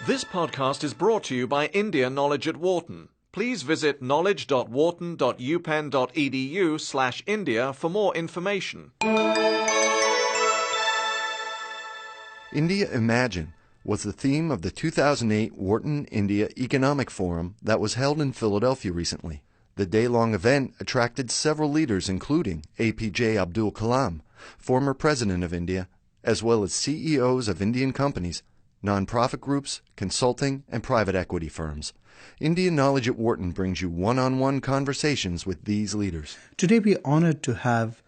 This podcast is brought to you by India Knowledge at Wharton. Please visit knowledge.wharton.upenn.edu/India for more information. India Imagine was the theme of the 2008 Wharton India Economic Forum that was held in Philadelphia recently. The day-long event attracted several leaders including APJ Abdul Kalam, former President of India, as well as CEOs of Indian companies, nonprofit groups, consulting, and private equity firms. India Knowledge at Wharton brings you one-on-one conversations with these leaders. Today we are honored to have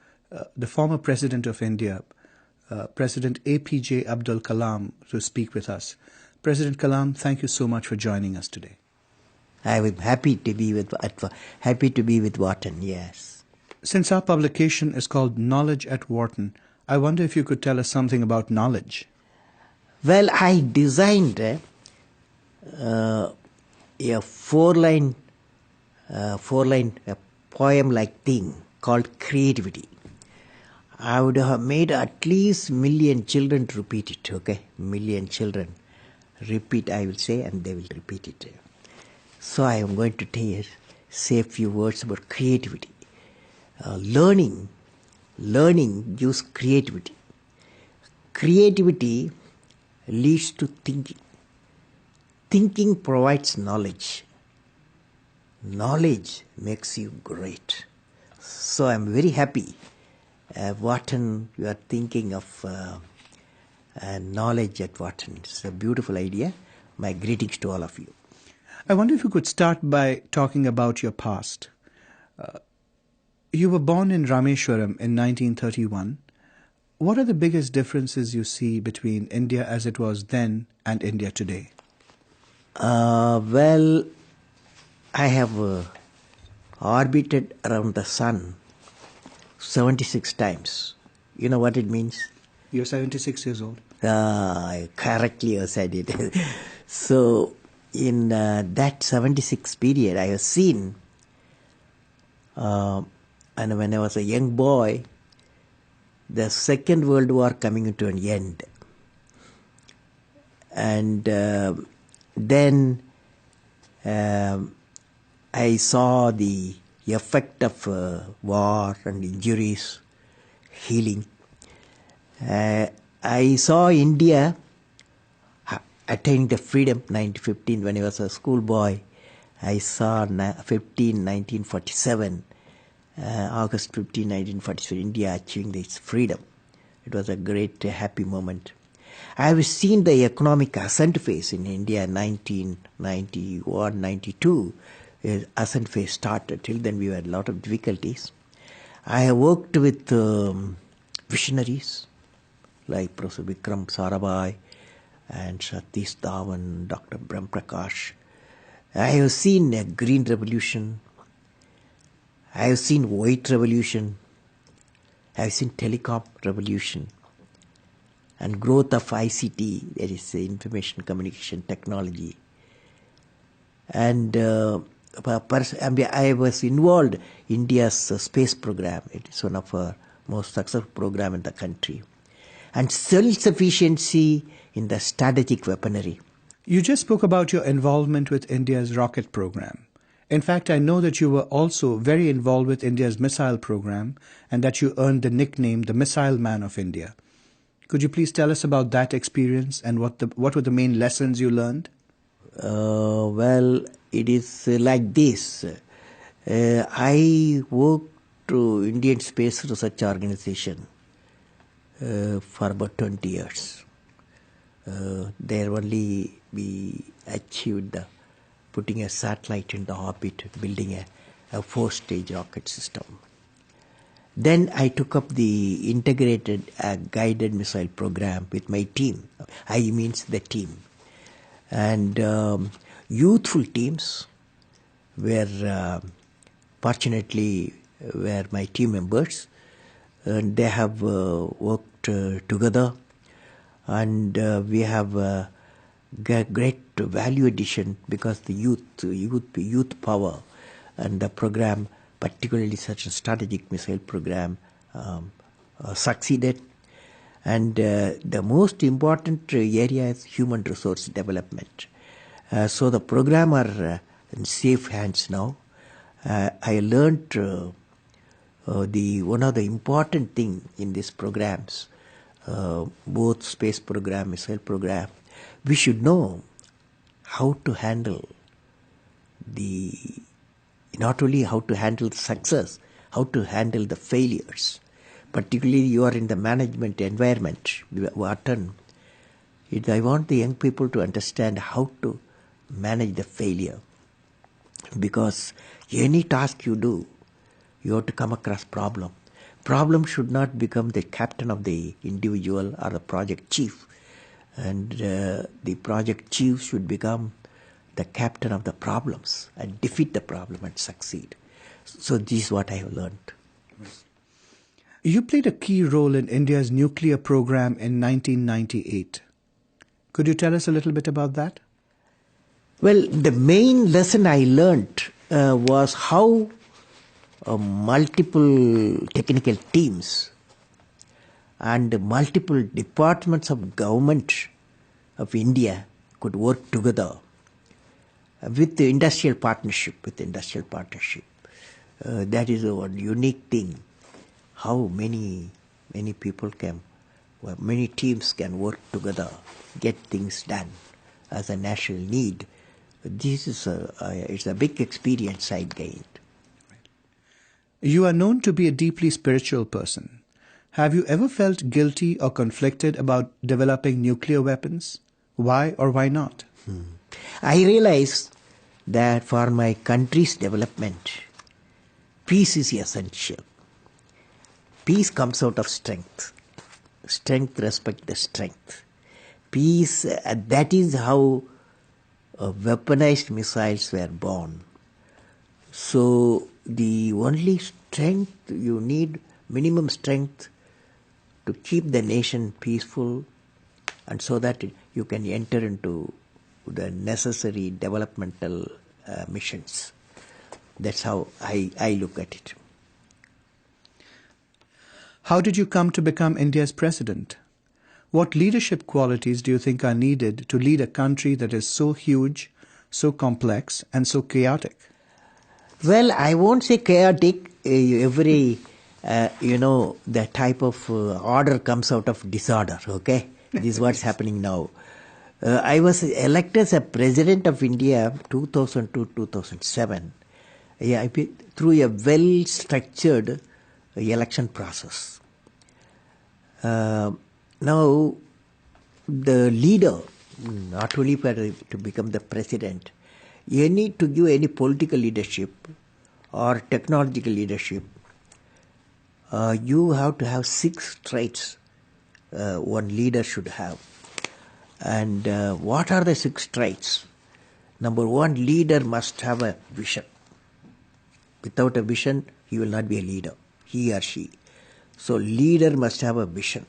the former President of India, President APJ Abdul Kalam, to speak with us. President Kalam, thank you so much for joining us today. I am happy to be with Wharton, yes. Since our publication is called Knowledge at Wharton, I wonder if you could tell us something about knowledge. Well, I designed a four-line poem-like thing called creativity. I would have made at least million children to repeat it, okay? Million children repeat, I will say, and they will repeat it. So I am going to say a few words about creativity. Learning gives creativity. Creativity leads to thinking. Thinking provides knowledge. Knowledge makes you great. So I am very happy. Wharton, you are thinking of knowledge at Wharton. It's a beautiful idea. My greetings to all of you. I wonder if you could start by talking about your past. You were born in Rameshwaram in 1931. What are the biggest differences you see between India as it was then and India today? Well, I have orbited around the sun 76 times. You know what it means? You're 76 years old. Correctly you said it. So, in that 76 period, I have seen, and when I was a young boy, the Second World War coming into an end. And then I saw the effect of war and injuries, healing. I saw India attaining the freedom 1915 when I was a schoolboy. I saw 1947. August 15, 1947, India achieving its freedom. It was a great, happy moment. I have seen the economic ascent phase in India 1991, 92. Ascent phase started. Till then we had a lot of difficulties. I have worked with visionaries like Professor Vikram Sarabhai and Satish Dhawan, Dr. Brahm Prakash. I have seen a green revolution. I have seen white revolution, I have seen telecom revolution, and growth of ICT, that is information communication technology. And I was involved in India's space program. It is one of our most successful program in the country. And self-sufficiency in the strategic weaponry. You just spoke about your involvement with India's rocket program. In fact, I know that you were also very involved with India's missile program and that you earned the nickname the Missile Man of India. Could you please tell us about that experience and what were the main lessons you learned? Well, it is like this. I worked to Indian Space Research Organization for about 20 years. There only we achieved putting a satellite in the orbit, building a four-stage rocket system. Then I took up the integrated guided missile program with my team. I means the team. And youthful teams were fortunately were my team members. And they have worked together, and we have great value addition because the youth power and the program, particularly such a strategic missile program, succeeded. And the most important area is human resource development. So the program are in safe hands now. I learned one of the important thing in these programs, both space program, missile program, we should know how to handle not only how to handle success, how to handle the failures. Particularly you are in the management environment, Wharton. I want the young people to understand how to manage the failure. Because any task you do, you have to come across problem. Problem should not become the captain of the individual or the project chief. And the project chief should become the captain of the problems and defeat the problem and succeed. So this is what I have learned. You played a key role in India's nuclear program in 1998. Could you tell us a little bit about that? Well, the main lesson I learned was how multiple technical teams and multiple departments of government of India could work together with the industrial partnership. That is a unique thing. How many people many teams can work together, get things done as a national need. This is it's a big experience I gained. You are known to be a deeply spiritual person. Have you ever felt guilty or conflicted about developing nuclear weapons? Why or why not? I realized that for my country's development, peace is essential. Peace comes out of strength. Strength respects the strength. Peace, that is how weaponized missiles were born. So the only strength you need, minimum strength to keep the nation peaceful, and so that you can enter into the necessary developmental missions. That's how I look at it. How did you come to become India's president? What leadership qualities do you think are needed to lead a country that is so huge, so complex, and so chaotic? Well, I won't say chaotic. The type of order comes out of disorder, okay? This is what's happening now. I was elected as a president of India 2002-2007 through a well-structured election process. Now, the leader, not only to become the president, you need to give any political leadership or technological leadership. You have to have 6 traits one leader should have. And what are the 6 traits? Number 1, leader must have a vision. Without a vision, he will not be a leader, he or she. So leader must have a vision.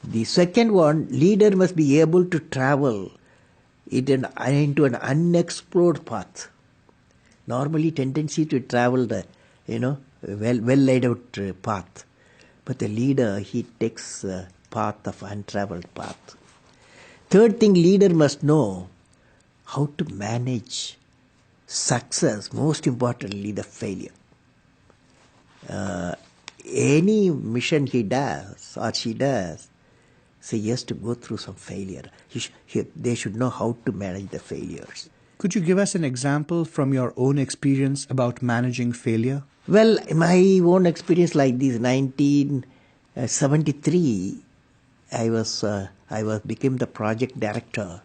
The second one, leader must be able to travel into an unexplored path. Normally tendency to travel the, well laid out path. But the leader, he takes a path of untraveled path. Third thing, leader must know how to manage success, most importantly the failure. Any mission he does or she does, so he has to go through some failure. They should know how to manage the failures. Could you give us an example from your own experience about managing failure? Well, my own experience like this, 1973, I became the project director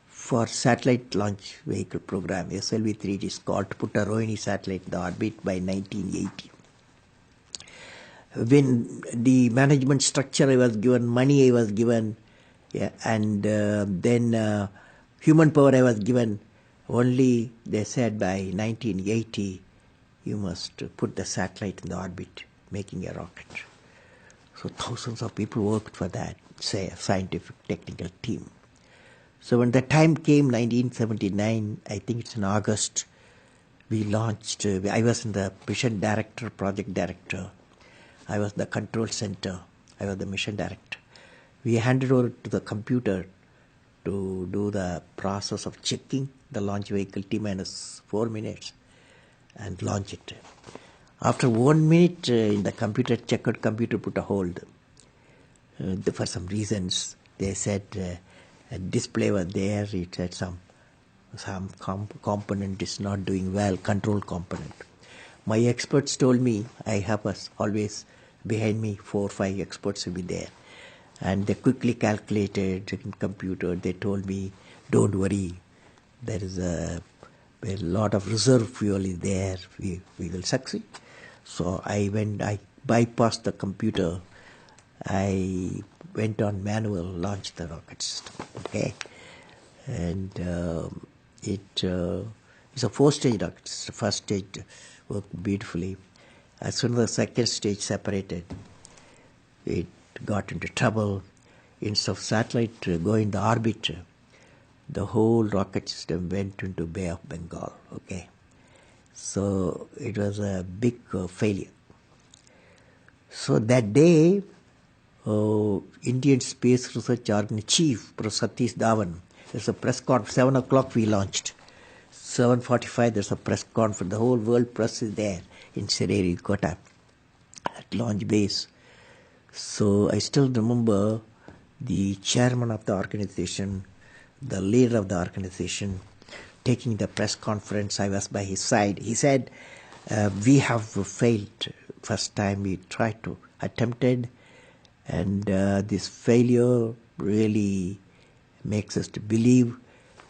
for satellite launch vehicle program, SLV-3. It is called, to put a Rohini satellite in the orbit by 1980. When the management structure I was given, money I was given, and then human power I was given, only they said by 1980 you must put the satellite in the orbit, making a rocket. So thousands of people worked for that, say a scientific technical team. So when the time came, 1979, I think it's in August, we launched, I was in the mission director, project director. I was the control center. I was the mission director. We handed over to the computer to do the process of checking the launch vehicle T minus 4 minutes and launch it. After 1 minute in the computer, checkered computer put a hold. For some reasons, they said a display was there. It said some component is not doing well, control component. My experts told me, I have always behind me 4 or 5 experts will be there. And they quickly calculated in computer. They told me, don't worry, there is a lot of reserve fuel is there. We will succeed. So I bypassed the computer. I went on manual, launched the rocket system. Okay, and it's a 4-stage rocket system. First stage worked beautifully. As soon as the second stage separated, it got into trouble. Instead of satellite going in the orbit, the whole rocket system went into Bay of Bengal. Okay, so it was a big failure. So that day, Indian Space Research Organization Chief, Professor Satish Dhawan, there's a press conference. 7 o'clock we launched. 7:45 there's a press conference. The whole world press is there in Sririkota at launch base. So I still remember the chairman of the organization, the leader of the organization, taking the press conference. I was by his side. He said, we have failed. First time we tried to attempted, and this failure really makes us to believe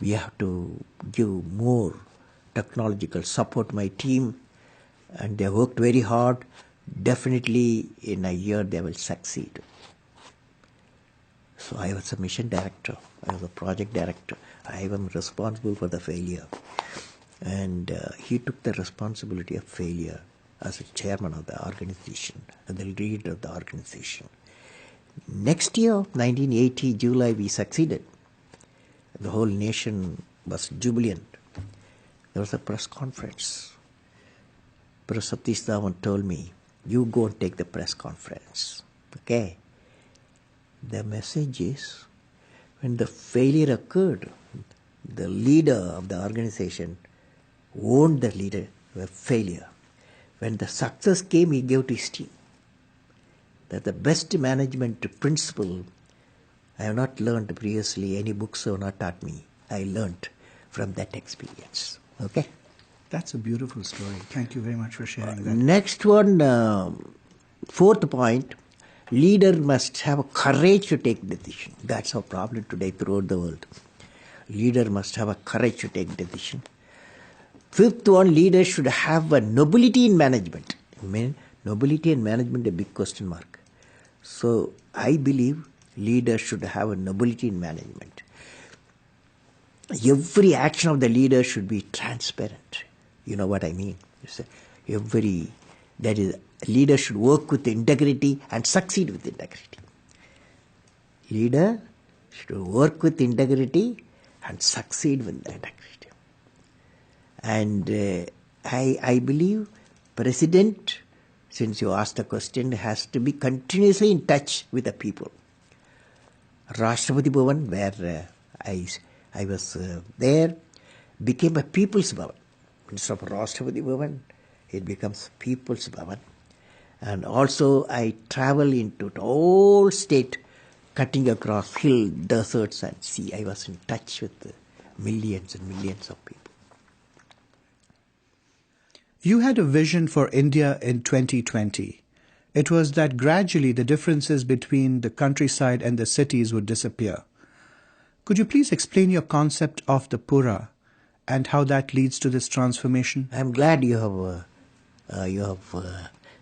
we have to give more technological support my team, and they worked very hard. Definitely in a year they will succeed. So I was a mission director, I was a project director. I am responsible for the failure. And he took the responsibility of failure as a chairman of the organization and the leader of the organization. Next year, 1980, July, we succeeded. The whole nation was jubilant. There was a press conference. Professor Satish Dhawan told me, you go and take the press conference. Okay? The message is, when the failure occurred, the leader of the organization owned the leader of failure. When the success came, he gave to his team. That the best management principle I have not learned previously. Any books have not taught me. I learned from that experience. Okay? That's a beautiful story. Thank you very much for sharing that. Next one, 4th point, leader must have courage to take decision. That's our problem today throughout the world. Leader must have a courage to take decision. 5th one, leader should have a nobility in management. I mean, nobility in management, a big question mark. So I believe leader should have a nobility in management. Every action of the leader should be transparent. You know what I mean? Leader should work with integrity and succeed with integrity. Leader should work with integrity and succeed with integrity. And I believe President, since you asked the question, has to be continuously in touch with the people. Rashtrapati Bhavan, where I was there, became a People's Bhavan. Instead of Rashtrapati Bhavan, it becomes People's Bhavan. And also I travel into the whole state, cutting across hill, deserts and sea. I was in touch with millions and millions of people. You had a vision for India in 2020. It was that gradually the differences between the countryside and the cities would disappear. Could you please explain your concept of the Pura and how that leads to this transformation? I'm glad you have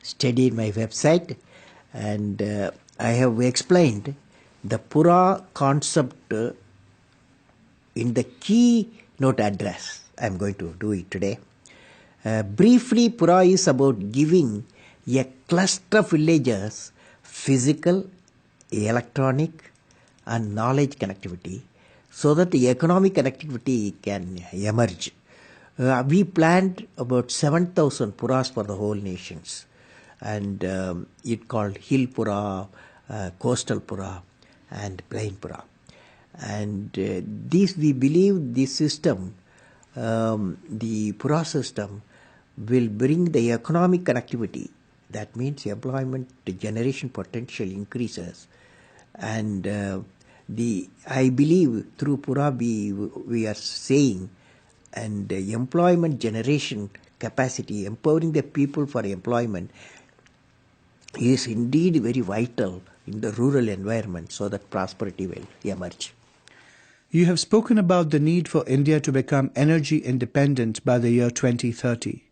studied my website, and I have explained the Pura concept in the keynote address. I'm going to do it today. Briefly, Pura is about giving a cluster of villages physical, electronic and knowledge connectivity so that the economic connectivity can emerge. We planned about 7,000 Puras for the whole nations, and it called Hill Pura, Coastal Pura, and Plainpura. And this, we believe this system, the Pura system, will bring the economic connectivity. That means employment generation potential increases. And I believe through Pura we are saying, and employment generation capacity, empowering the people for employment, is indeed very vital in the rural environment so that prosperity will emerge. You have spoken about the need for India to become energy independent by the year 2030.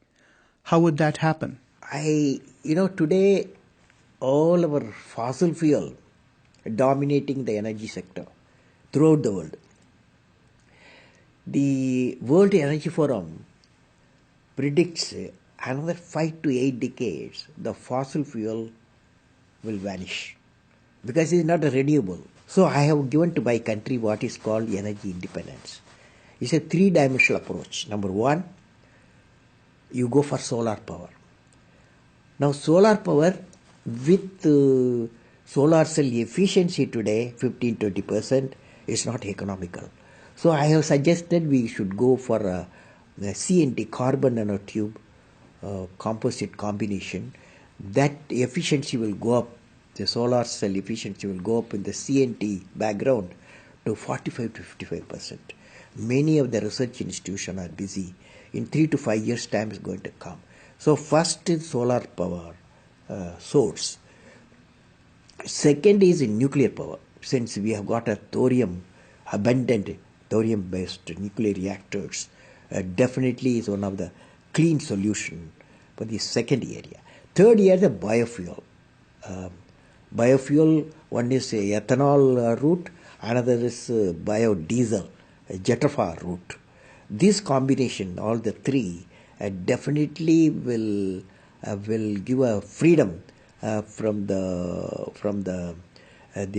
How would that happen? Today all our fossil fuel dominating the energy sector throughout the world. The World Energy Forum predicts another 5 to 8 decades the fossil fuel will vanish because it is not renewable. So I have given to my country what is called energy independence. It's a three-dimensional approach. Number one, you go for solar power. Now solar power with solar cell efficiency today 15-20% is not economical. So I have suggested we should go for a CNT, carbon nanotube composite combination. That efficiency will go up, the solar cell efficiency will go up in the CNT background to 45 to 55%. Many of the research institutions are busy. In 3 to 5 years' time is going to come. So first is solar power source. Second is in nuclear power. Since we have got a abundant thorium-based nuclear reactors, definitely is one of the clean solution for the second area. Third area, the biofuel. Biofuel, one is ethanol route, another is biodiesel, jetafar route. This combination, all the three, definitely will give a freedom from the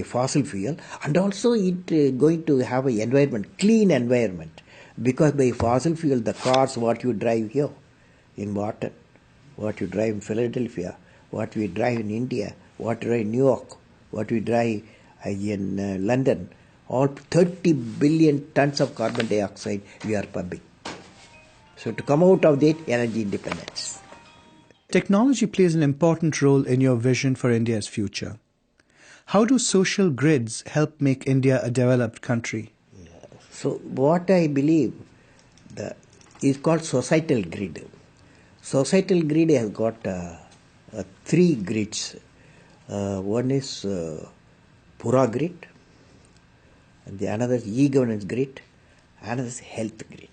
fossil fuel, and also it going to have an environment, clean environment, because by fossil fuel the cars what you drive here in Wharton, what you drive in Philadelphia, what we drive in India, what we drive in New York, what we drive in London, all 30 billion tons of carbon dioxide we are pumping. So to come out of that, energy independence. Technology plays an important role in your vision for India's future. How do social grids help make India a developed country? So what I believe is called societal grid. Societal grid has got three grids. One is Pura grid, and the another is e-governance grid, another is health grid.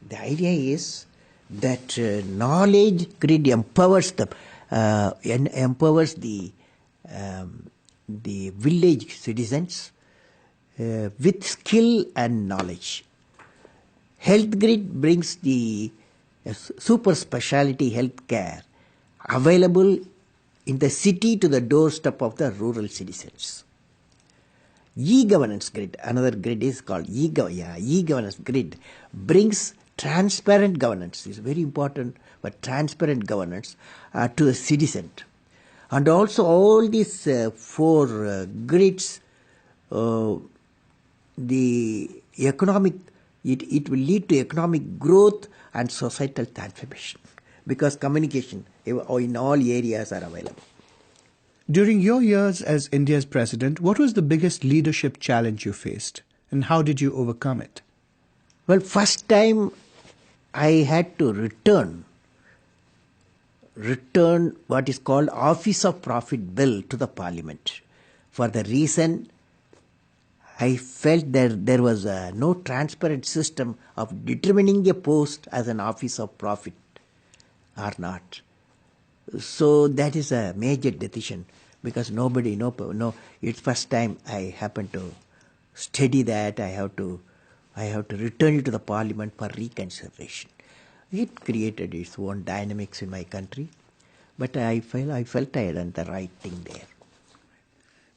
The idea is that knowledge grid empowers the village citizens with skill and knowledge. Health grid brings the super specialty health care available in the city to the doorstep of the rural citizens. E-governance grid, another grid is called e-governance grid, brings transparent governance. Is very important, but transparent governance to the citizen. And also all these four grids, the economic, it will lead to economic growth and societal transformation, because communication in all areas are available. During your years as India's president, what was the biggest leadership challenge you faced, and how did you overcome it? Well, first time I had to return what is called Office of Profit Bill to the Parliament. For the reason I felt there was no transparent system of determining a post as an Office of Profit or not. So that is a major decision, because nobody, it's first time I happened to study that. I have to return it to the Parliament for reconsideration. It created its own dynamics in my country, but I felt I had done the right thing there.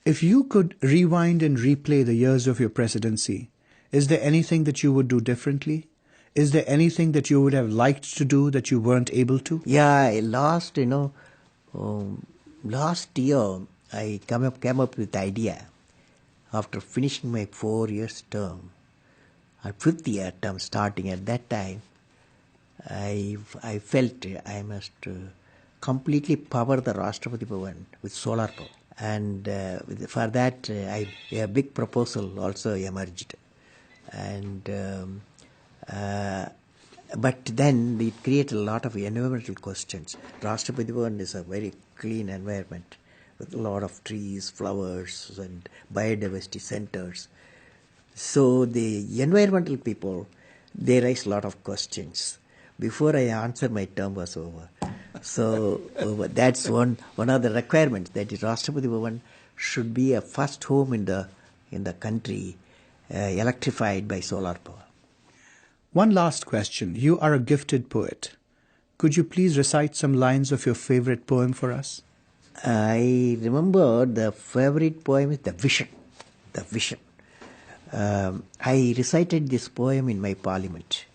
If you could rewind and replay the years of your presidency, is there anything that you would do differently? Is there anything that you would have liked to do that you weren't able to? Yeah, last year I came up with the idea after finishing my 4 years term, or 5th year term starting at that time, I felt I must completely power the Rashtrapati Bhavan with solar power. And for that, a big proposal also emerged. And but then it created a lot of environmental questions. Rashtrapati Bhavan is a very clean environment with a lot of trees, flowers, and biodiversity centers. So the environmental people, they raised a lot of questions. Before I answered, my term was over. So that's one of the requirements, that is Rashtrapati Bhavan should be a first home in the country electrified by solar power. One last question. You are a gifted poet. Could you please recite some lines of your favorite poem for us? I remember the favorite poem is The Vision. The Vision. I recited this poem in my parliament.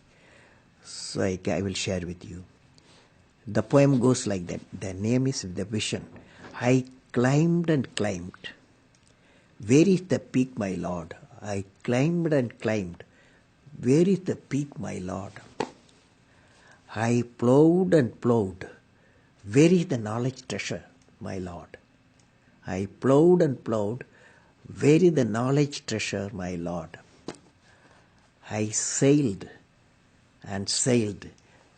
So I will share with you. The poem goes like that. The name is The Vision. I climbed and climbed. Where is the peak, my lord? I climbed and climbed. Where is the peak, my lord? I plowed and plowed. Where is the knowledge treasure, my lord? I plowed and plowed. Where is the knowledge treasure, my lord? I sailed and sailed.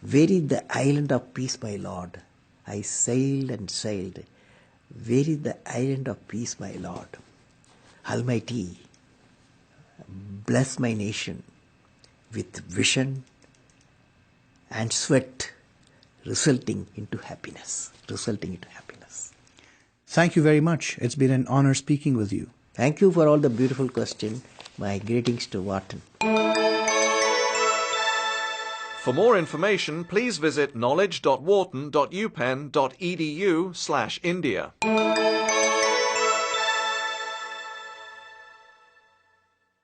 Where is the island of peace, my lord? I sailed and sailed. Where is the island of peace, my lord? Almighty, bless my nation with vision and sweat resulting into happiness. Thank you very much. It's been an honor speaking with you. Thank you for all the beautiful questions. My greetings to Wharton. For more information, please visit knowledge.wharton.upenn.edu/India.